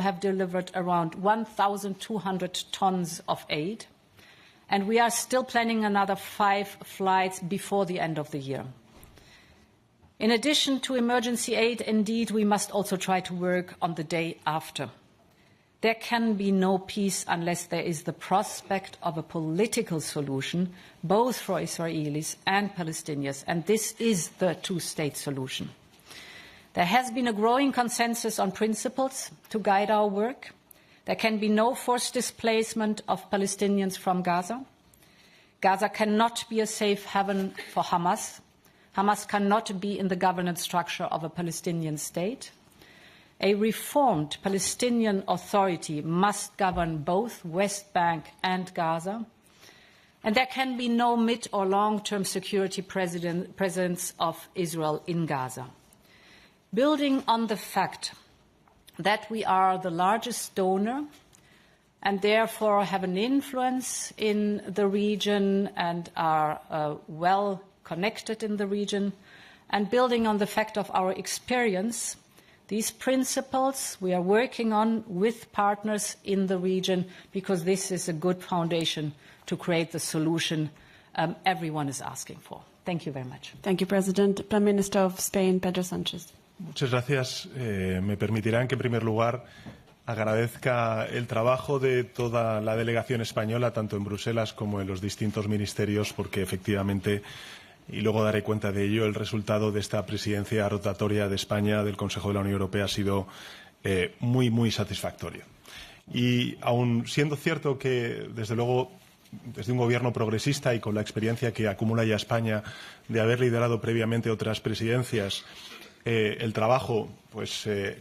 have delivered around 1,200 tons of aid, and we are still planning another 5 flights before the end of the year. In addition to emergency aid, indeed, we must also try to work on the day after. There can be no peace unless there is the prospect of a political solution, both for Israelis and Palestinians, and this is the two-state solution. There has been a growing consensus on principles to guide our work. There can be no forced displacement of Palestinians from Gaza. Gaza cannot be a safe haven for Hamas. Hamas cannot be in the governance structure of a Palestinian state. A reformed Palestinian Authority must govern both West Bank and Gaza. And there can be no mid- or long-term security presence of Israel in Gaza. Building on the fact that we are the largest donor and therefore have an influence in the region and are well connected in the region, and building on the fact of our experience, these principles we are working on with partners in the region because this is a good foundation to create the solution everyone is asking for. Thank you very much. Thank you, President. Prime Minister of Spain, Pedro Sanchez. Muchas gracias. Me permitirán que, en primer lugar, agradezca el trabajo de toda la delegación española, tanto en Bruselas como en los distintos ministerios, porque efectivamente, y luego daré cuenta de ello, el resultado de esta presidencia rotatoria de España del Consejo de la Unión Europea ha sido muy satisfactorio. Y aun siendo cierto que, desde luego, desde un gobierno progresista y con la experiencia que acumula ya España de haber liderado previamente otras presidencias, el trabajo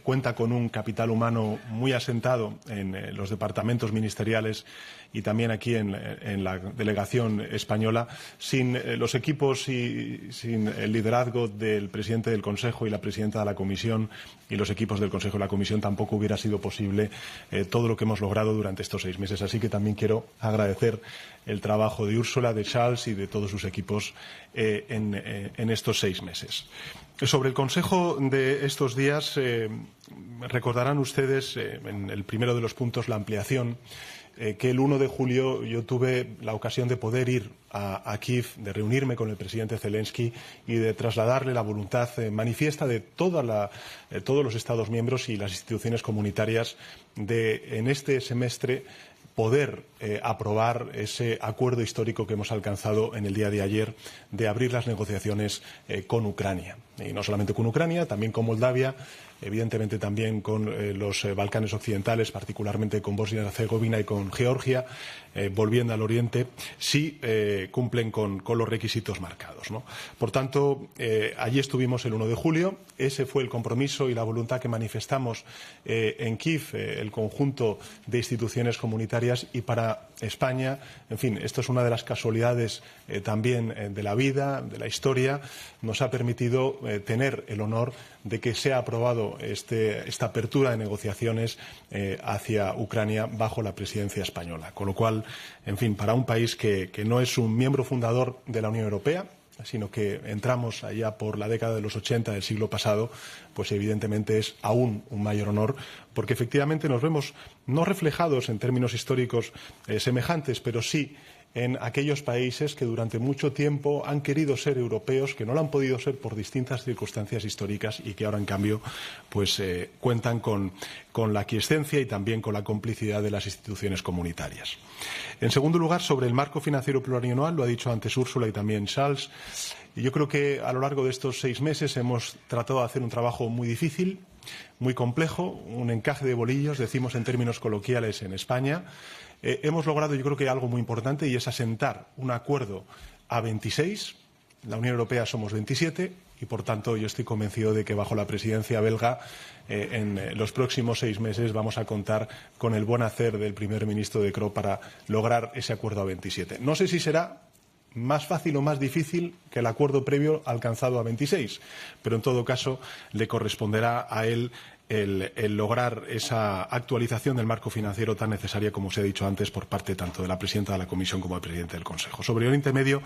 cuenta con un capital humano muy asentado en los departamentos ministeriales y también aquí en la delegación española. Sin los equipos y sin el liderazgo del presidente del Consejo y la presidenta de la Comisión y los equipos del Consejo y la Comisión tampoco hubiera sido posible todo lo que hemos logrado durante estos 6 meses. Así que también quiero agradecer el trabajo de Ursula, de Charles y de todos sus equipos en estos 6 meses. Sobre el Consejo de estos días, recordarán ustedes, en el primero de los puntos, la ampliación, que el 1 de julio yo tuve la ocasión de poder ir a Kiev, de reunirme con el presidente Zelensky y de trasladarle la voluntad manifiesta de todos los Estados miembros y las instituciones comunitarias de, en este semestre, poder aprobar ese acuerdo histórico que hemos alcanzado en el día de ayer de abrir las negociaciones con Ucrania. Y no solamente con Ucrania, también con Moldavia, evidentemente también con los Balcanes occidentales, particularmente con Bosnia y Herzegovina y con Georgia, volviendo al oriente, si cumplen con los requisitos marcados, ¿no? Por tanto, allí estuvimos el 1 de julio. Ese fue el compromiso y la voluntad que manifestamos en Kiev, el conjunto de instituciones comunitarias, y para España, en fin, esto es una de las casualidades también de la vida, de la historia, nos ha permitido tener el honor de que sea aprobado esta apertura de negociaciones hacia Ucrania bajo la presidencia española. Con lo cual, en fin, para un país que no es un miembro fundador de la Unión Europea, sino que entramos allá por la década de los 80 del siglo pasado, pues evidentemente es aún un mayor honor, porque efectivamente nos vemos no reflejados en términos históricos semejantes, pero sí en aquellos países que durante mucho tiempo han querido ser europeos, que no lo han podido ser por distintas circunstancias históricas y que ahora, en cambio, pues cuentan con la aquiescencia y también con la complicidad de las instituciones comunitarias. En segundo lugar, sobre el marco financiero plurianual, lo ha dicho antes Ursula y también Charles. Y yo creo que a lo largo de estos 6 meses hemos tratado de hacer un trabajo muy difícil, muy complejo, un encaje de bolillos, decimos en términos coloquiales en España. Hemos logrado, yo creo que algo muy importante, y es asentar un acuerdo a 26. La Unión Europea somos 27 y, por tanto, yo estoy convencido de que bajo la presidencia belga en los próximos 6 meses vamos a contar con el buen hacer del primer ministro De Croo para lograr ese acuerdo a 27. No sé si será más fácil o más difícil que el acuerdo previo alcanzado a 26, pero en todo caso le corresponderá a él el lograr esa actualización del marco financiero tan necesaria, como os he dicho antes, por parte tanto de la presidenta de la Comisión como del presidente del Consejo. Sobre Oriente Medio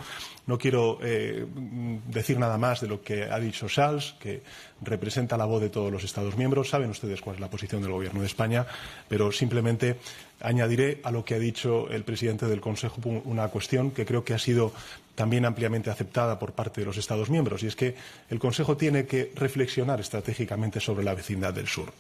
no quiero decir nada más de lo que ha dicho Charles, que representa la voz de todos los Estados miembros. Saben ustedes cuál es la posición del Gobierno de España, pero simplemente añadiré a lo que ha dicho el presidente del Consejo una cuestión que creo que ha sido también ampliamente aceptada por parte de los Estados miembros, y es que el Consejo tiene que reflexionar estratégicamente sobre la vecindad del sur.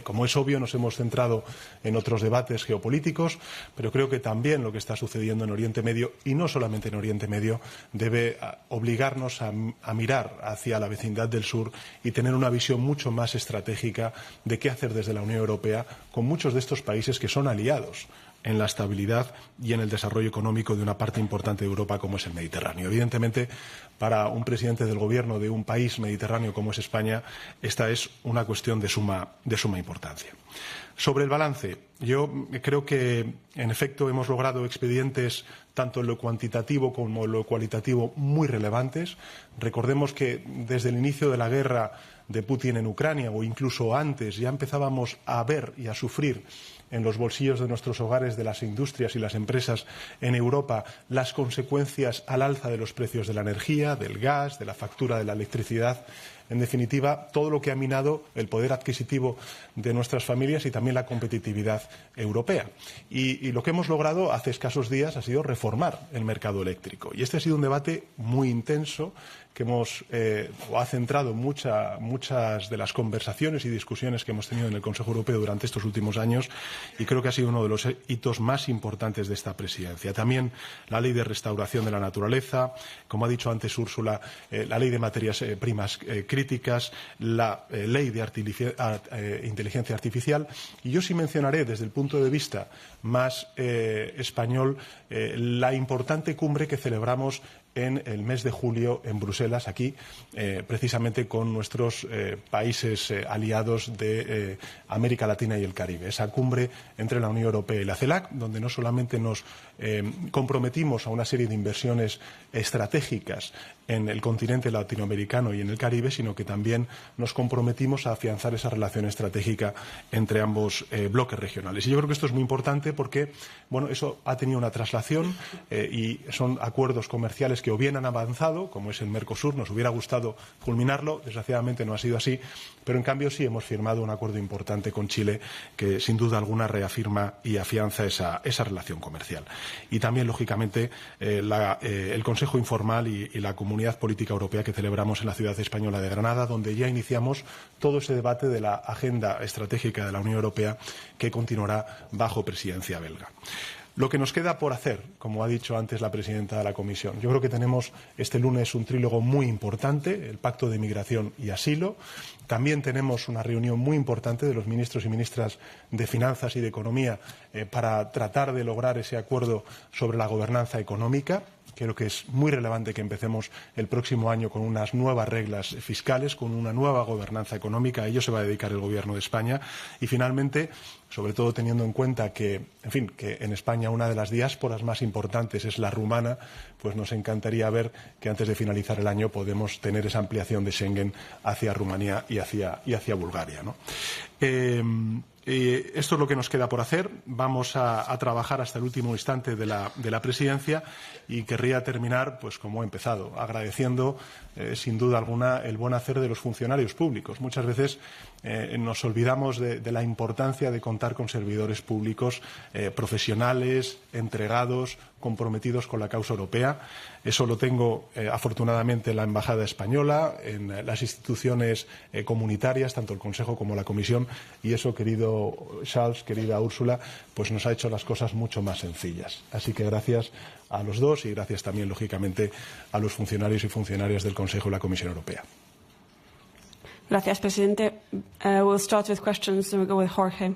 Como es obvio, nos hemos centrado en otros debates geopolíticos, pero creo que también lo que está sucediendo en Oriente Medio, y no solamente en Oriente Medio, debe obligarnos a mirar hacia la vecindad del sur y tener una visión mucho más estratégica de qué hacer desde la Unión Europea con muchos de estos países que son aliados en la estabilidad y en el desarrollo económico de una parte importante de Europa como es el Mediterráneo. Evidentemente, para un presidente del Gobierno de un país mediterráneo como es España, esta es una cuestión de suma importancia. Sobre el balance, yo creo que, en efecto, hemos logrado expedientes tanto en lo cuantitativo como en lo cualitativo muy relevantes. Recordemos que desde el inicio de la guerra de Putin en Ucrania, o incluso antes, ya empezábamos a ver y a sufrir en los bolsillos de nuestros hogares, de las industrias y las empresas en Europa, las consecuencias al alza de los precios de la energía, del gas, de la factura de la electricidad. En definitiva, todo lo que ha minado el poder adquisitivo de nuestras familias y también la competitividad europea. Y lo que hemos logrado hace escasos días ha sido reformar el mercado eléctrico. Y este ha sido un debate muy intenso que ha centrado muchas de las conversaciones y discusiones que hemos tenido en el Consejo Europeo durante estos últimos años, y creo que ha sido uno de los hitos más importantes de esta presidencia. También la ley de restauración de la naturaleza, como ha dicho antes Úrsula, la ley de materias primas críticas, la ley de inteligencia artificial, y yo sí mencionaré desde el punto de vista más español la importante cumbre que celebramos en el mes de julio en Bruselas, aquí, precisamente con nuestros países aliados de América Latina y el Caribe. Esa cumbre entre la Unión Europea y la CELAC, donde no solamente nos comprometimos a una serie de inversiones estratégicas en el continente latinoamericano y en el Caribe, sino que también nos comprometimos a afianzar esa relación estratégica entre ambos bloques regionales. Y yo creo que esto es muy importante porque, bueno, eso ha tenido una traslación y son acuerdos comerciales que o bien han avanzado, como es el Mercosur. Nos hubiera gustado culminarlo, desgraciadamente no ha sido así, pero en cambio sí hemos firmado un acuerdo importante con Chile que sin duda alguna reafirma y afianza esa relación comercial. Y también, lógicamente, el Consejo Informal y la Comunidad Política Europea que celebramos en la ciudad española de Granada, donde ya iniciamos todo ese debate de la agenda estratégica de la Unión Europea que continuará bajo presidencia belga. Lo que nos queda por hacer, como ha dicho antes la presidenta de la Comisión, yo creo que tenemos este lunes un trílogo muy importante, el Pacto de Migración y Asilo. También tenemos una reunión muy importante de los ministros y ministras de Finanzas y de Economía para tratar de lograr ese acuerdo sobre la gobernanza económica. Creo que es muy relevante que empecemos el próximo año con unas nuevas reglas fiscales, con una nueva gobernanza económica. A ello se va a dedicar el Gobierno de España. Y, finalmente, sobre todo teniendo en cuenta que en España una de las diásporas más importantes es la rumana, pues nos encantaría ver que antes de finalizar el año podemos tener esa ampliación de Schengen hacia Rumanía y hacia Bulgaria, ¿no? Esto es lo que nos queda por hacer. Vamos a trabajar hasta el último instante de la presidencia, y querría terminar, pues como he empezado, agradeciendo sin duda alguna el buen hacer de los funcionarios públicos. Muchas veces nos olvidamos de la importancia de contar con servidores públicos profesionales, entregados, comprometidos con la causa europea. Eso lo tengo afortunadamente en la Embajada Española, en las instituciones comunitarias, tanto el Consejo como la Comisión, y eso, querido Charles, querida Úrsula, pues nos ha hecho las cosas mucho más sencillas. Así que gracias a los dos, y gracias también, lógicamente, a los funcionarios y funcionarias del Consejo y la Comisión Europea. Gracias, presidente. We'll start with questions and we'll go with Jorge.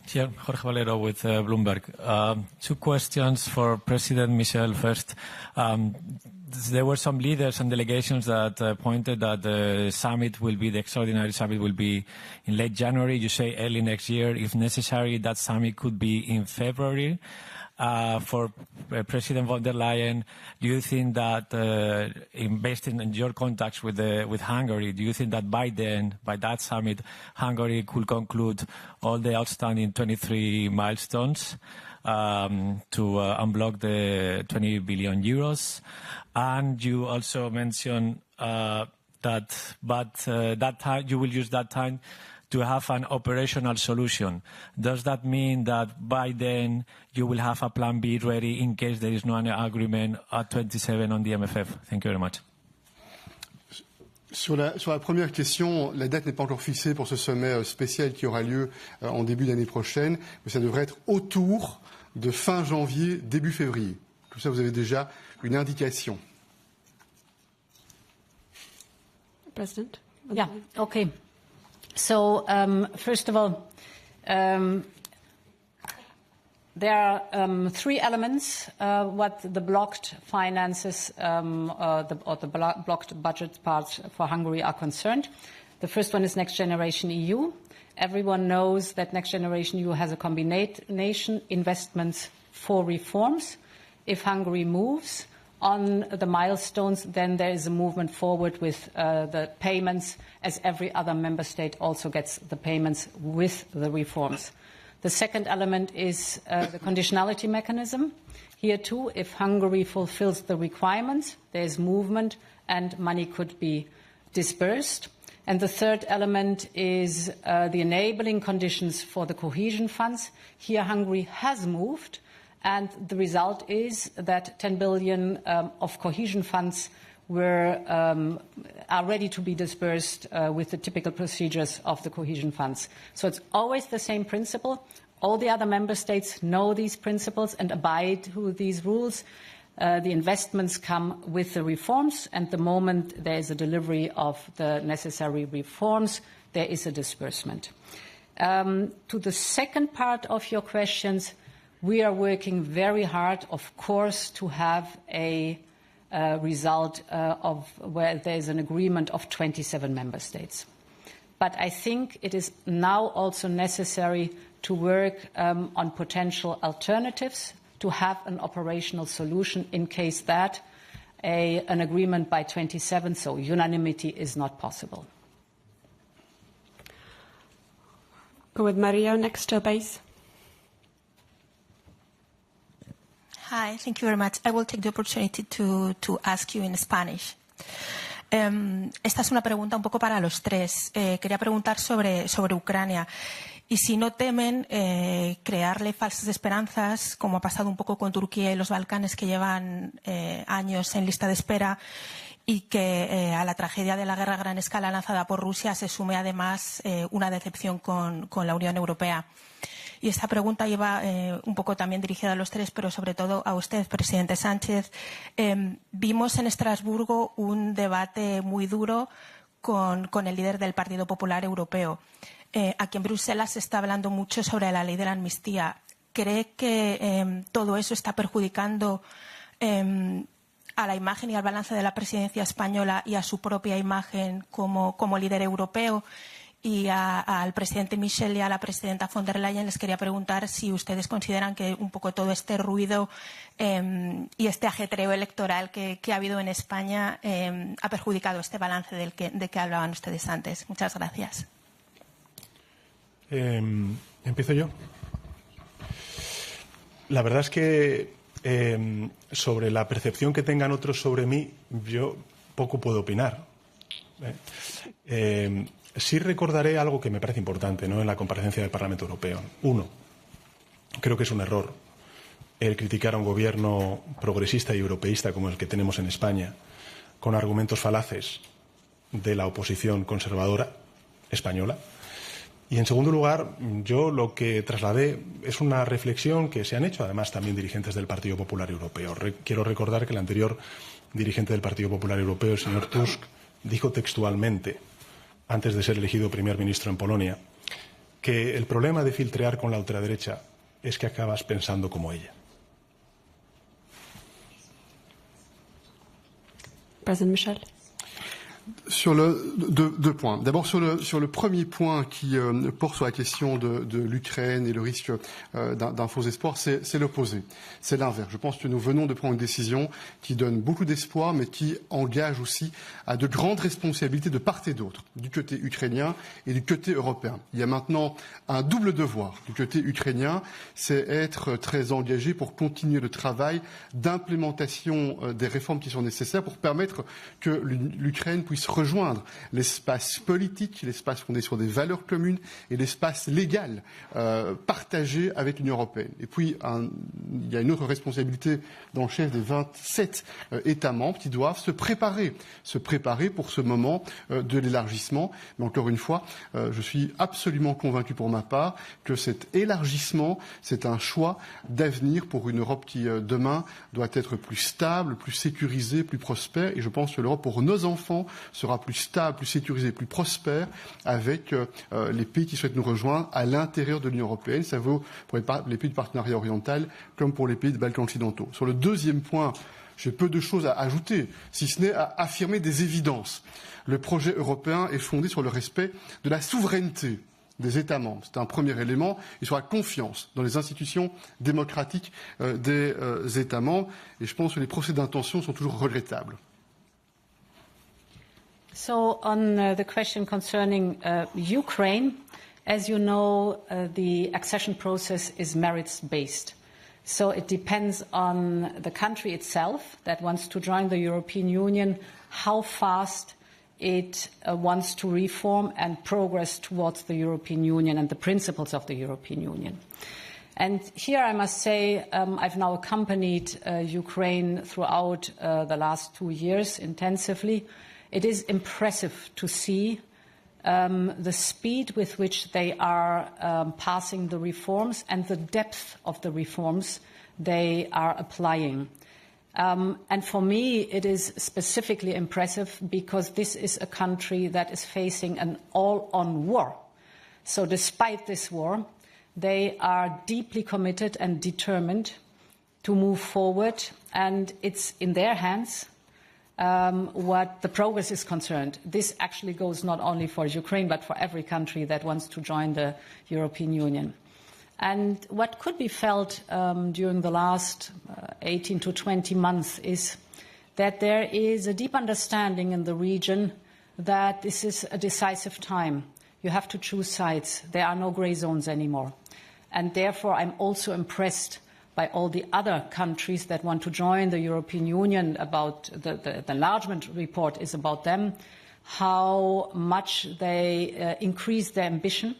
Here, Jorge Valero with Bloomberg. Two questions for President Michel. First, there were some leaders and delegations that pointed that the extraordinary summit will be in late January. You say early next year. If necessary, that summit could be in February. For President von der Leyen, do you think that, based in your contacts with Hungary, do you think that by that summit, Hungary could conclude all the outstanding 23 milestones to unblock the 20 billion euros? And you also mentioned that time you will use that time to have an operational solution. Does that mean that by then you will have a plan B ready in case there is no agreement at 27 on the MFF? Thank you very much. Sur la première question, la date n'est pas encore fixée pour ce sommet spécial qui aura lieu en début d'année prochaine, mais ça devrait être autour de fin janvier, début février. Tout ça, vous avez déjà une indication. President? Yeah, okay. So, first of all, there are 3 elements what the blocked finances or the blocked budget parts for Hungary are concerned. The first one is Next Generation EU. Everyone knows that Next Generation EU has a combination investments for reforms. If Hungary moves on the milestones, then there is a movement forward with the payments, as every other member state also gets the payments with the reforms. The second element is the conditionality mechanism. Here too, if Hungary fulfills the requirements, there is movement and money could be dispersed. And the third element is the enabling conditions for the cohesion funds. Here Hungary has moved, and the result is that 10 billion of cohesion funds are ready to be dispersed with the typical procedures of the cohesion funds. So it's always the same principle. All the other member states know these principles and abide to these rules. The investments come with the reforms, and the moment there is a delivery of the necessary reforms, there is a disbursement. To the second part of your questions, we are working very hard, of course, to have a result of where there is an agreement of 27 member states. But I think it is now also necessary to work on potential alternatives to have an operational solution in case that an agreement by 27, so unanimity, is not possible. Go with Maria next to base. Hi, thank you very much. I will take the opportunity to ask you in Spanish. Esta es una pregunta un poco para los tres. Quería preguntar sobre Ucrania. Y si no temen crearle falsas esperanzas, como ha pasado un poco con Turquía y los Balcanes, que llevan años en lista de espera, y que a la tragedia de la guerra a gran escala lanzada por Rusia se sume además una decepción con la Unión Europea. Y esta pregunta lleva un poco también dirigida a los tres, pero sobre todo a usted, presidente Sánchez. Vimos en Estrasburgo un debate muy duro con el líder del Partido Popular Europeo. Aquí en Bruselas se está hablando mucho sobre la ley de la amnistía. ¿Cree que todo eso está perjudicando a la imagen y al balance de la presidencia española y a su propia imagen como líder europeo? Y al presidente Michel y a la presidenta von der Leyen les quería preguntar si ustedes consideran que un poco todo este ruido y este ajetreo electoral que ha habido en España ha perjudicado este balance de que hablaban ustedes antes. Muchas gracias. ¿Empiezo yo? La verdad es que sobre la percepción que tengan otros sobre mí, yo poco puedo opinar. Sí recordaré algo que me parece importante, ¿no?, en la comparecencia del Parlamento Europeo. Uno, creo que es un error el criticar a un gobierno progresista y europeísta como el que tenemos en España, con argumentos falaces de la oposición conservadora española. Y en segundo lugar, yo lo que trasladé es una reflexión que se han hecho además también dirigentes del Partido Popular Europeo. Quiero recordar que el anterior dirigente del Partido Popular Europeo, el señor Tusk, dijo textualmente, antes de ser elegido primer ministro en Polonia, que el problema de filtrear con la ultraderecha es que acabas pensando como ella. President Michel. Sur deux points. D'abord sur le premier point qui porte sur la question de l'Ukraine et le risque d'un faux espoir, c'est l'opposé, c'est l'inverse. Je pense que nous venons de prendre une décision qui donne beaucoup d'espoir, mais qui engage aussi à de grandes responsabilités de part et d'autre, du côté ukrainien et du côté européen. Il y a maintenant un double devoir. Du côté ukrainien, c'est être très engagé pour continuer le travail d'implémentation des réformes qui sont nécessaires pour permettre que l'Ukraine puisse rejoindre l'espace politique, l'espace fondé sur des valeurs communes et l'espace légal partagé avec l'Union européenne. Et puis, il y a une autre responsabilité dans le chef des 27 États membres qui doivent se préparer pour ce moment de l'élargissement. Mais encore une fois, je suis absolument convaincu pour ma part que cet élargissement, c'est un choix d'avenir pour une Europe qui, demain, doit être plus stable, plus sécurisée, plus prospère. Et je pense que l'Europe, pour nos enfants, sera plus stable, plus sécurisée, plus prospère avec les pays qui souhaitent nous rejoindre à l'intérieur de l'Union européenne. Ça vaut pour les pays du partenariat oriental comme pour les pays des Balkans occidentaux. Sur le deuxième point, j'ai peu de choses à ajouter, si ce n'est à affirmer des évidences. Le projet européen est fondé sur le respect de la souveraineté des États membres. C'est un premier élément, et sur la confiance dans les institutions démocratiques des États membres. Et je pense que les procès d'intention sont toujours regrettables. So on the question concerning Ukraine, as you know, the accession process is merits-based. So it depends on the country itself that wants to join the European Union, how fast it wants to reform and progress towards the European Union and the principles of the European Union. And here I must say I've now accompanied Ukraine throughout the last 2 years intensively. It is impressive to see the speed with which they are passing the reforms and the depth of the reforms they are applying. And for me, it is specifically impressive because this is a country that is facing an all-on war. So despite this war, they are deeply committed and determined to move forward, and it's in their hands what the progress is concerned. This actually goes not only for Ukraine, but for every country that wants to join the European Union. And what could be felt during the last 18 to 20 months is that there is a deep understanding in the region that this is a decisive time. You have to choose sides. There are no grey zones anymore. And therefore, I'm also impressed by all the other countries that want to join the European Union. About the enlargement report is about them, how much they increase their ambition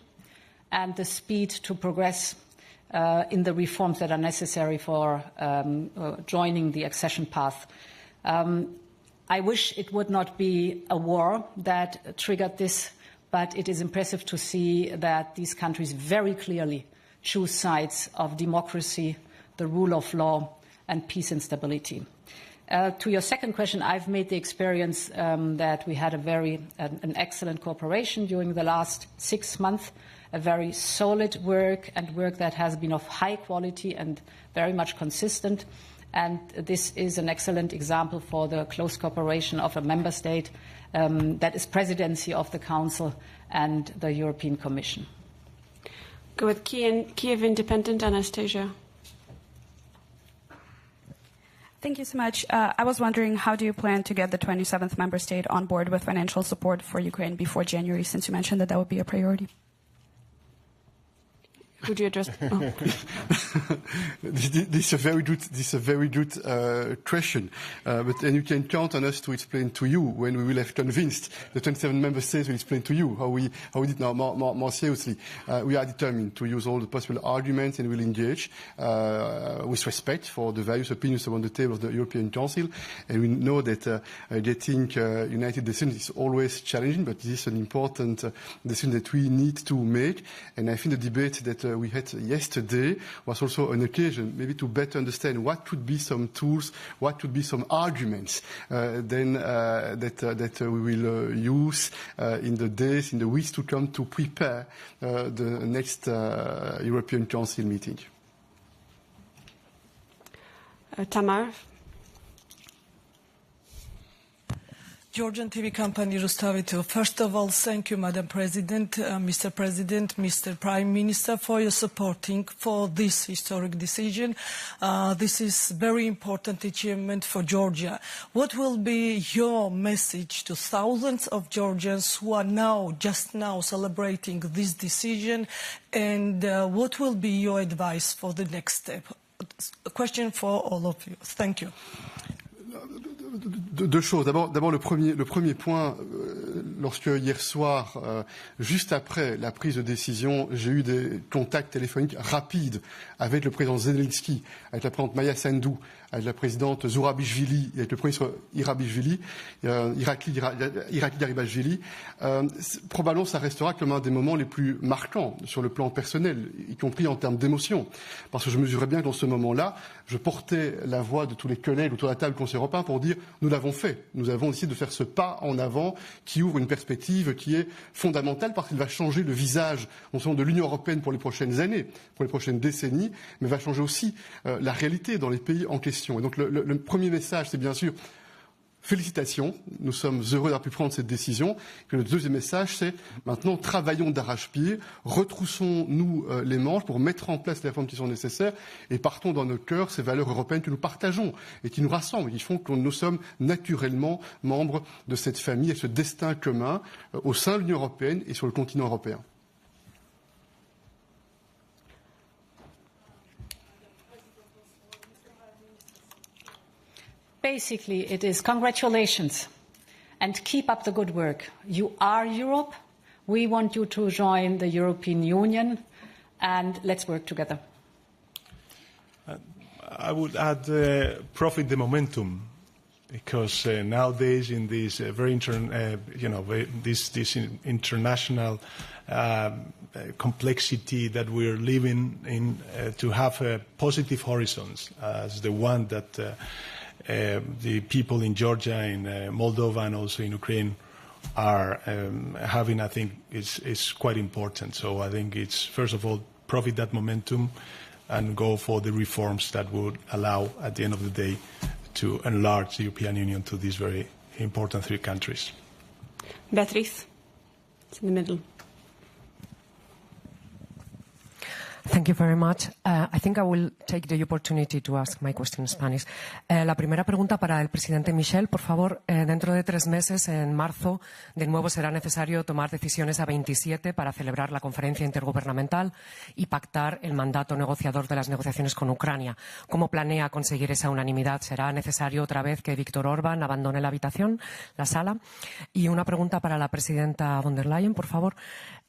and the speed to progress in the reforms that are necessary for joining the accession path. I wish it would not be a war that triggered this, but it is impressive to see that these countries very clearly choose sides of democracy, the rule of law, and peace and stability. To your second question, I've made the experience that we had an excellent cooperation during the last 6 months, a very solid work and work that has been of high quality and very much consistent. And this is an excellent example for the close cooperation of a member state that is presidency of the Council and the European Commission. Go with Kiev Independent, Anastasia. Thank you so much. I was wondering, how do you plan to get the 27th member state on board with financial support for Ukraine before January, since you mentioned that would be a priority? Could you address? Oh. This is a very good question. And you can count on us to explain to you when we will have convinced the 27 member states will explain to you how we did now more seriously. We are determined to use all the possible arguments and will engage with respect for the various opinions around the table of the European Council. And we know that getting united decisions is always challenging, but this is an important decision that we need to make. And I think the debate that we had yesterday was also an occasion maybe to better understand what could be some tools, what could be some arguments that we will use in the days, in the weeks to come to prepare the next European Council meeting. Tamar? Georgian TV company Rustavito. First of all, thank you, Madam President, Mr. Prime Minister, for your supporting for this historic decision. This is very important achievement for Georgia. What will be your message to thousands of Georgians who are just now celebrating this decision, and what will be your advice for the next step? A question for all of you. Thank you. Deux choses. D'abord le premier point, lorsque hier soir, juste après la prise de décision, j'ai eu des contacts téléphoniques rapides avec le président Zelensky, avec la présidente Maya Sandu, avec la présidente Zourabishvili et avec le premier ministre Irakli Garibashvili, probablement ça restera comme un des moments les plus marquants sur le plan personnel, y compris en termes d'émotion. Parce que je mesurais bien que dans ce moment-là, je portais la voix de tous les collègues autour de la table du Conseil européen pour dire nous l'avons fait. Nous avons essayé de faire ce pas en avant qui ouvre une perspective qui est fondamentale parce qu'il va changer le visage non seulement de l'Union européenne pour les prochaines années, pour les prochaines décennies, mais va changer aussi la réalité dans les pays en question. Et donc le premier message, c'est bien sûr félicitations, nous sommes heureux d'avoir pu prendre cette décision. Et le deuxième message, c'est maintenant travaillons d'arrache-pied, retroussons-nous les manches pour mettre en place les réformes qui sont nécessaires et partons dans nos cœurs ces valeurs européennes que nous partageons et qui nous rassemblent, qui font que nous sommes naturellement membres de cette famille et ce destin commun au sein de l'Union européenne et sur le continent européen. Basically, it is congratulations and keep up the good work. You are Europe. We want you to join the European Union, and let's work together. I would add profit the momentum, because nowadays in this very this international complexity that we're living in, to have positive horizons as the one that the people in Georgia, in Moldova, and also in Ukraine are having, I think, is quite important. So I think it's, first of all, profit that momentum and go for the reforms that would allow, at the end of the day, to enlarge the European Union to these very important three countries. Beatriz, it's in the middle. Thank you very much. I think I will take the opportunity to ask my question in Spanish. La primera pregunta para el presidente Michel, por favor. Dentro de 3 meses, en marzo, de nuevo será necesario tomar decisiones a 27 para celebrar la conferencia intergubernamental y pactar el mandato negociador de las negociaciones con Ucrania. ¿Cómo planea conseguir esa unanimidad? ¿Será necesario otra vez que Viktor Orbán abandone la habitación, la sala? Y una pregunta para la presidenta von der Leyen, por favor.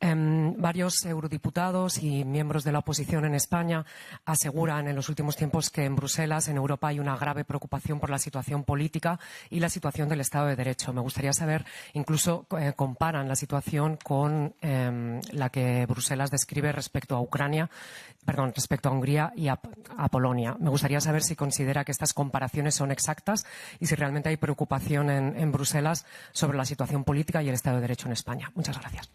Varios eurodiputados y miembros de la oposición en España aseguran en los últimos tiempos que en Bruselas, en Europa, hay una grave preocupación por la situación política y la situación del Estado de Derecho. Me gustaría saber, incluso comparan la situación con la que Bruselas describe respecto a respecto a Hungría y a Polonia. Me gustaría saber si considera que estas comparaciones son exactas y si realmente hay preocupación en Bruselas sobre la situación política y el Estado de Derecho en España. Muchas gracias.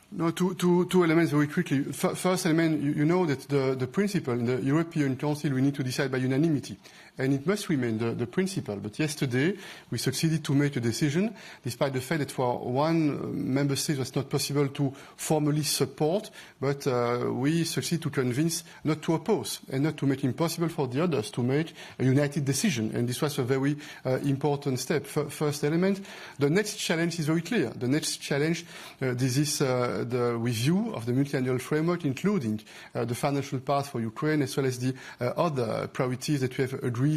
No, two elements very quickly. First element, you know that the principle in the European Council, we need to decide by unanimity. And it must remain the principle. But yesterday, we succeeded to make a decision, despite the fact that for one member state it was not possible to formally support, but we succeeded to convince not to oppose and not to make it impossible for the others to make a united decision. And this was a very important step. First element. The next challenge is very clear. The next challenge, this is the review of the multi-annual framework, including the financial part for Ukraine, as well as the other priorities that we have agreed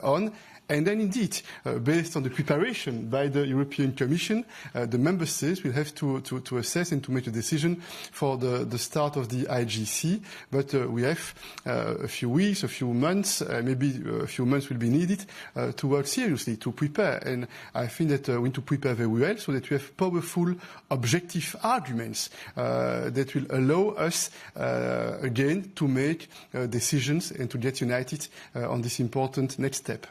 on. And then indeed, based on the preparation by the European Commission, the member states will have to assess and to make a decision for the start of the IGC. But we have a few weeks, a few months, maybe a few months will be needed to work seriously, to prepare. And I think that we need to prepare very well so that we have powerful, objective arguments that will allow us, again, to make decisions and to get united on this important next step.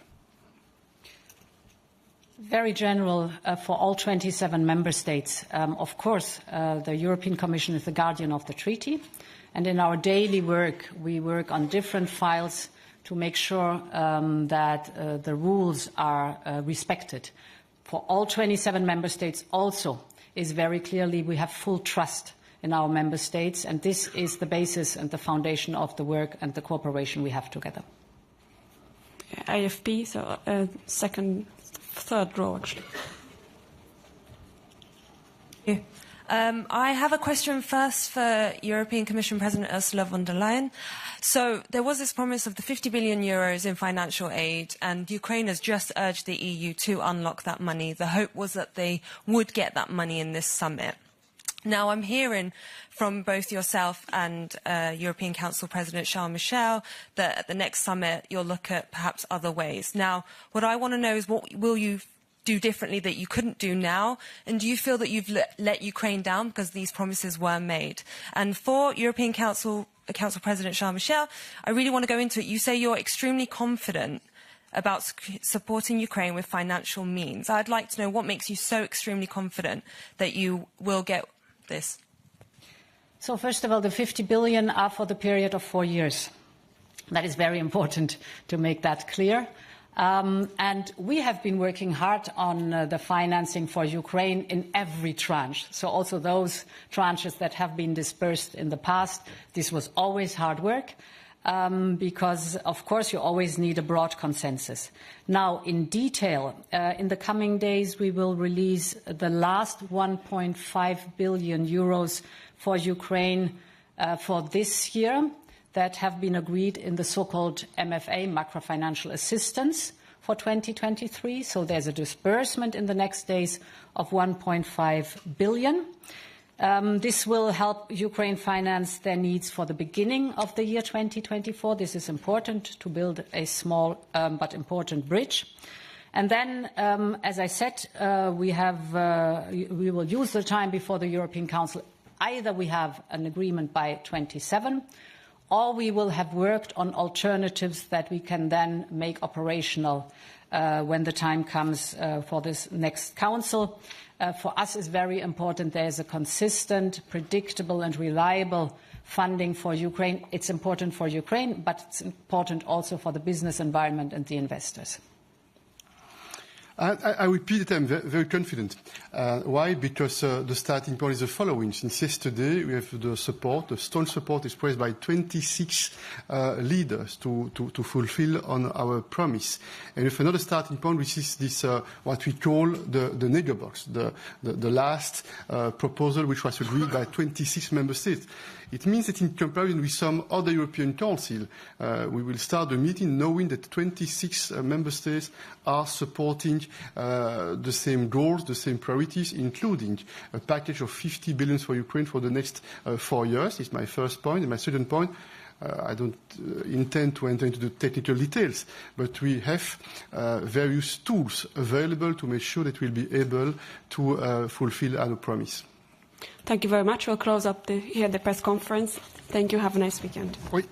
Very general for all 27 member states. Of course, the European Commission is the guardian of the treaty, and in our daily work, we work on different files to make sure that the rules are respected. for all 27 member states also is very clearly we have full trust in our member states, and this is the basis and the foundation of the work and the cooperation we have together. AFP, so third row actually. I have a question first for European Commission President Ursula von der Leyen. So there was this promise of the 50 billion euros in financial aid, and Ukraine has just urged the EU to unlock that money. The hope was that they would get that money in this summit. Now, I'm hearing from both yourself and European Council President Charles Michel that at the next summit you'll look at perhaps other ways. Now, what I want to know is what will you do differently that you couldn't do now? And do you feel that you've let Ukraine down because these promises were made? And for European Council President Charles Michel, I really want to go into it. You say you're extremely confident about supporting Ukraine with financial means. I'd like to know what makes you so extremely confident that you will get this. So first of all, the 50 billion are for the period of 4 years. That is very important to make that clear. And we have been working hard on the financing for Ukraine in every tranche. So also those tranches that have been dispersed in the past, this was always hard work. Because, of course, you always need a broad consensus. Now, in detail, in the coming days, we will release the last 1.5 billion euros for Ukraine for this year that have been agreed in the so-called MFA, macro-financial assistance, for 2023. So there's a disbursement in the next days of 1.5 billion. This will help Ukraine finance their needs for the beginning of the year 2024. This is important to build a small but important bridge. And then, as I said, we will use the time before the European Council. Either we have an agreement by 27, or we will have worked on alternatives that we can then make operational when the time comes for this next Council. For us, it's very important there is a consistent, predictable and reliable funding for Ukraine. It's important for Ukraine, but it's important also for the business environment and the investors. I repeat that I'm very confident. Why? Because the starting point is the following. Since yesterday, we have the strong support expressed by 26 leaders to fulfill on our promise. And we have another starting point, which is this, what we call the nega box, the last proposal which was agreed by 26 member states. It means that in comparison with some other European Council, we will start the meeting knowing that 26 member states are supporting the same goals, the same priorities, including a package of 50 billion for Ukraine for the next 4 years. It's my first point. And my second point, I don't intend to enter into the technical details, but we have various tools available to make sure that we'll be able to fulfill our promise. Thank you very much. We'll close up here the press conference. Thank you. Have a nice weekend. Oui.